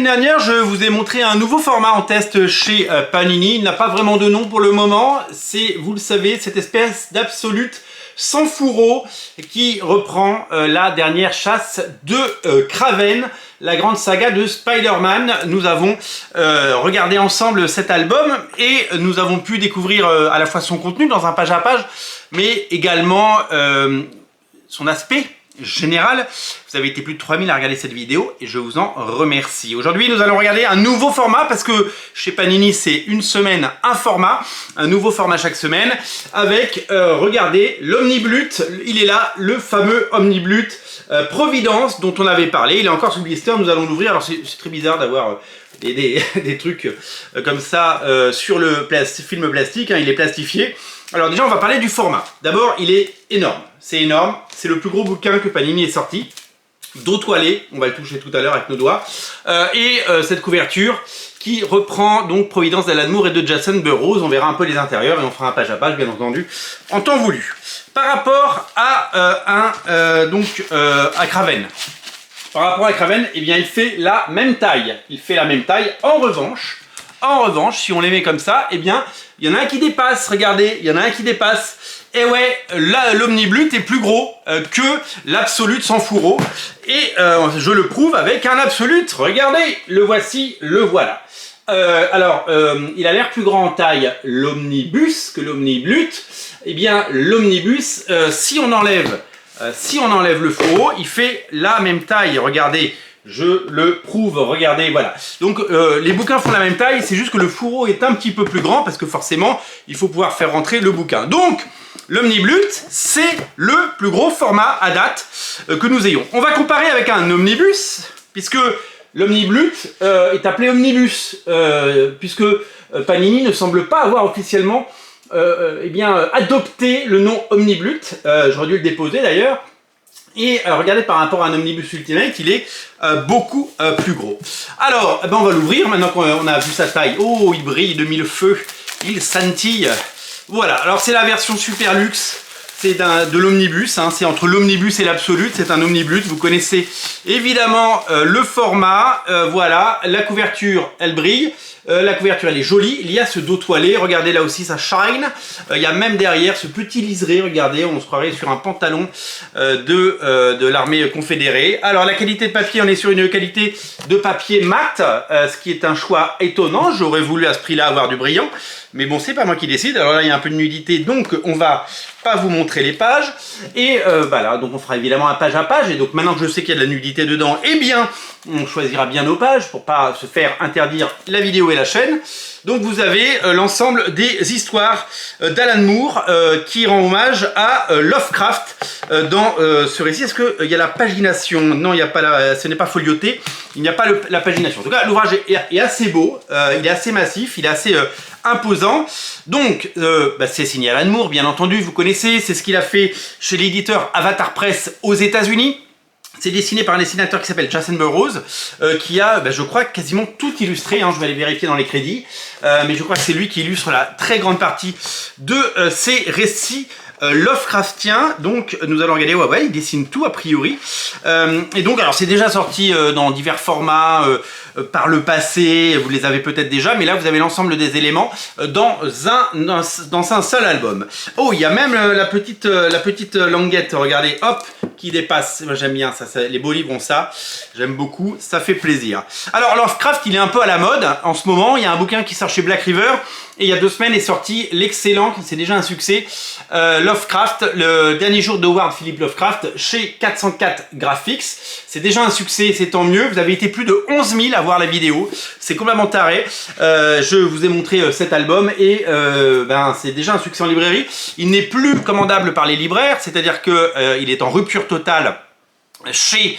semaine dernière, je vous ai montré un nouveau format en test chez Panini. Il n'a pas vraiment de nom pour le moment. C'est, vous le savez, cette espèce d'absolute sans fourreau qui reprend la dernière chasse de Kraven, la grande saga de Spider-Man. Nous avons regardé ensemble cet album et nous avons pu découvrir à la fois son contenu dans un page à page, mais également son aspect général. Vous avez été plus de 3000 à regarder cette vidéo et je vous en remercie. Aujourd'hui, nous allons regarder un nouveau format parce que chez Panini, c'est une semaine, un nouveau format chaque semaine avec, regardez, l'Omniblut. Il est là, le fameux Omniblut Providence dont on avait parlé. Il est encore sous blister, nous allons l'ouvrir. Alors c'est très bizarre d'avoir des trucs comme ça sur le film plastique, hein, il est plastifié. Alors déjà, on va parler du format. D'abord, il est énorme. C'est énorme. C'est le plus gros bouquin que Panini ait sorti. Dos toilé, on va le toucher tout à l'heure avec nos doigts. Cette couverture qui reprend donc Providence d'Alan Moore et de Jason Burrows. On verra un peu les intérieurs et on fera un page à page, bien entendu, en temps voulu. Par rapport à à Kraven. Par rapport à Kraven, eh bien, il fait la même taille. Il fait la même taille. En revanche, si on les met comme ça, eh bien, il y en a un qui dépasse. Regardez, il y en a un qui dépasse. Et ouais, l'Omniblut est plus gros que l'Absolute sans fourreau. Et je le prouve avec un Absolute. Regardez, le voici, le voilà. Il a l'air plus grand en taille, l'Omnibus, que l'Omniblut. Eh bien, l'Omnibus, si on enlève le fourreau, il fait la même taille. Regardez. Je le prouve, regardez, voilà. Donc les bouquins font la même taille, c'est juste que le fourreau est un petit peu plus grand parce que forcément, il faut pouvoir faire rentrer le bouquin. Donc, l'Omniblut, c'est le plus gros format à date que nous ayons. On va comparer avec un omnibus, puisque l'Omniblut est appelé Omnibus, puisque Panini ne semble pas avoir officiellement adopté le nom Omniblut. J'aurais dû le déposer d'ailleurs. Et regardez, par rapport à un Omnibus Ultimate, il est beaucoup plus gros. Alors, on va l'ouvrir maintenant qu'on a vu sa taille. Oh, il brille de mille feux, il scintille. Voilà, alors c'est la version super luxe. C'est de l'Omnibus, hein. C'est entre l'Omnibus et l'Absolute, c'est un Omniblut. Vous connaissez évidemment le format. Voilà, la couverture, elle brille. La couverture, elle est jolie. Il y a ce dos toilé. Regardez, là aussi, ça shine. Il y a même derrière ce petit liseré. Regardez, on se croirait sur un pantalon de l'armée confédérée. Alors, la qualité de papier, on est sur une qualité de papier mat, ce qui est un choix étonnant. J'aurais voulu à ce prix-là avoir du brillant. Mais bon, c'est pas moi qui décide. Alors là, il y a un peu de nudité, donc on va pas vous montrer les pages. Et voilà, donc on fera évidemment un page à page. Et donc maintenant que je sais qu'il y a de la nudité dedans, eh bien, on choisira bien nos pages pour pas se faire interdire la vidéo et la chaîne. Donc vous avez l'ensemble des histoires d'Alan Moore qui rend hommage à Lovecraft dans ce récit. Est-ce qu'il y a la pagination? Non, il n'y a pas ce n'est pas folioté. Il n'y a pas la pagination. En tout cas, l'ouvrage est assez beau, il est assez massif, il est assez imposant. Donc, c'est signé Alan Moore, bien entendu, vous connaissez. C'est ce qu'il a fait chez l'éditeur Avatar Press aux États-Unis. C'est dessiné par un dessinateur qui s'appelle Jason Burrows, qui a, je crois, quasiment tout illustré. Hein, je vais aller vérifier dans les crédits. Mais je crois que c'est lui qui illustre la très grande partie de ces récits Lovecraftien. Donc nous allons regarder, ouais, il dessine tout a priori. Et donc alors c'est déjà sorti dans divers formats par le passé, vous les avez peut-être déjà, mais là vous avez l'ensemble des éléments dans un seul album. Oh, il y a même la petite languette, regardez, hop, qui dépasse. Moi j'aime bien ça, les beaux livres ont ça, j'aime beaucoup, ça fait plaisir. Alors Lovecraft, il est un peu à la mode en ce moment. Il y a un bouquin qui sort chez Black River et il y a 2 semaines est sorti l'excellent, c'est déjà un succès, Lovecraft, le dernier jour de Howard Philip Lovecraft chez 404 Graphics. C'est déjà un succès, c'est tant mieux. Vous avez été plus de 11 000 à voir la vidéo, c'est complètement taré. Je vous ai montré cet album et c'est déjà un succès en librairie. Il n'est plus commandable par les libraires, c'est-à-dire que il est en rupture totale chez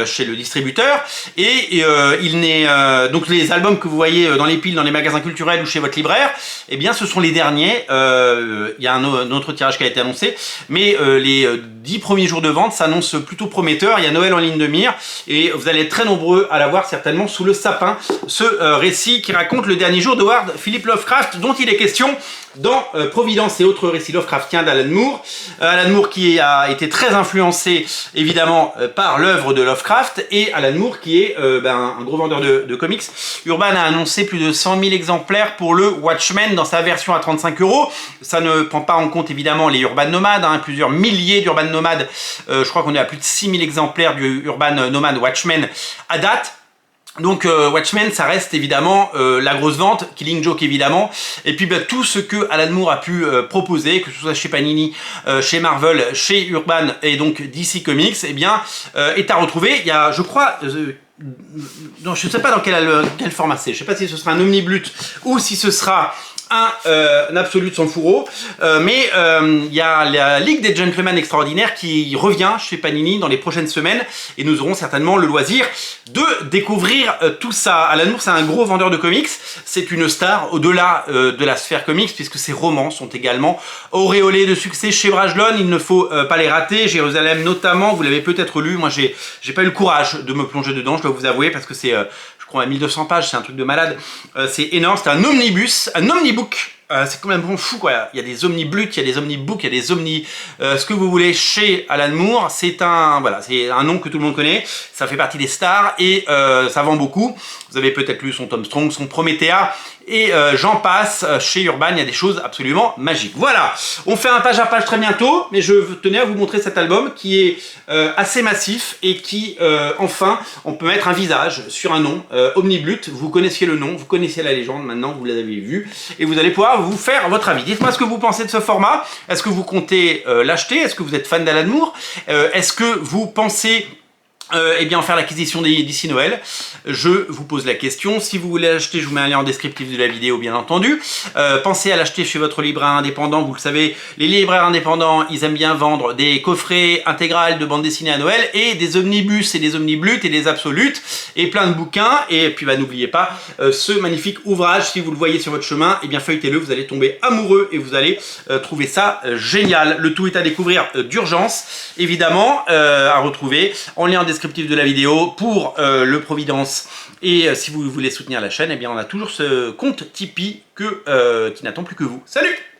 chez le distributeur et il n'est donc les albums que vous voyez dans les piles dans les magasins culturels ou chez votre libraire, eh bien ce sont les derniers. Il y a un autre tirage qui a été annoncé, mais les 10 premiers jours de vente s'annoncent plutôt prometteurs. Il y a Noël en ligne de mire et vous allez être très nombreux à l'avoir certainement sous le sapin, ce récit qui raconte le dernier jour d'Howard Philip Lovecraft dont il est question dans Providence et autres récits Lovecraftiens d'Alan Moore. Alan Moore qui a été très influencé porté évidemment par l'œuvre de Lovecraft et Alan Moore qui est un gros vendeur de comics. Urban a annoncé plus de 100 000 exemplaires pour le Watchmen dans sa version à 35 €. Ça ne prend pas en compte évidemment les Urban Nomades, hein, plusieurs milliers d'Urban Nomades. Je crois qu'on est à plus de 6 000 exemplaires du Urban Nomade Watchmen à date. Donc Watchmen, ça reste évidemment la grosse vente, Killing Joke évidemment, et puis tout ce que Alan Moore a pu proposer, que ce soit chez Panini, chez Marvel, chez Urban et donc DC Comics, eh bien est à retrouver. Il y a, je crois, non, je ne sais pas dans quel format c'est, je ne sais pas si ce sera un omniblut ou si ce sera un Absolute sans fourreau, mais il y a la Ligue des Gentlemen Extraordinaires qui revient chez Panini dans les prochaines semaines et nous aurons certainement le loisir de découvrir tout ça. Alan Moore, c'est un gros vendeur de comics, c'est une star au-delà de la sphère comics puisque ses romans sont également auréolés de succès chez Brajlon, il ne faut pas les rater. Jérusalem notamment, vous l'avez peut-être lu, moi j'ai pas eu le courage de me plonger dedans, je dois vous avouer, parce que c'est je crois à 1200 pages, c'est un truc de malade, c'est énorme, c'est un omnibus, un omnibook, c'est complètement fou quoi, il y a des omnibluts, il y a des omnibooks, il y a des omni... ce que vous voulez chez Alan Moore, c'est un nom que tout le monde connaît, ça fait partie des stars et ça vend beaucoup. Vous avez peut-être lu son Tom Strong, son Promethea, et j'en passe. Chez Urban, il y a des choses absolument magiques. Voilà, on fait un page à page très bientôt, mais je tenais à vous montrer cet album qui est assez massif et qui, enfin, on peut mettre un visage sur un nom, Omniblut. Vous connaissiez le nom, vous connaissiez la légende, maintenant vous l'avez vu, et vous allez pouvoir vous faire votre avis. Dites-moi ce que vous pensez de ce format. Est-ce que vous comptez l'acheter? Est-ce que vous êtes fan d'Alan Moore? Est-ce que vous pensez eh bien, faire l'acquisition d'ici Noël? Je vous pose la question. Si vous voulez l'acheter, je vous mets un lien en descriptif de la vidéo, bien entendu. Pensez à l'acheter chez votre libraire indépendant. Vous le savez, les libraires indépendants, ils aiment bien vendre des coffrets intégrales de bande dessinée à Noël et des omnibus et des omnibluts et des absolutes et plein de bouquins. Et puis, n'oubliez pas ce magnifique ouvrage. Si vous le voyez sur votre chemin, eh bien, feuilletez-le. Vous allez tomber amoureux et vous allez trouver ça génial. Le tout est à découvrir d'urgence, évidemment, à retrouver en lien en descriptif de la vidéo pour le Providence. Et si vous voulez soutenir la chaîne, eh bien on a toujours ce compte Tipeee qui n'attend plus que vous. Salut!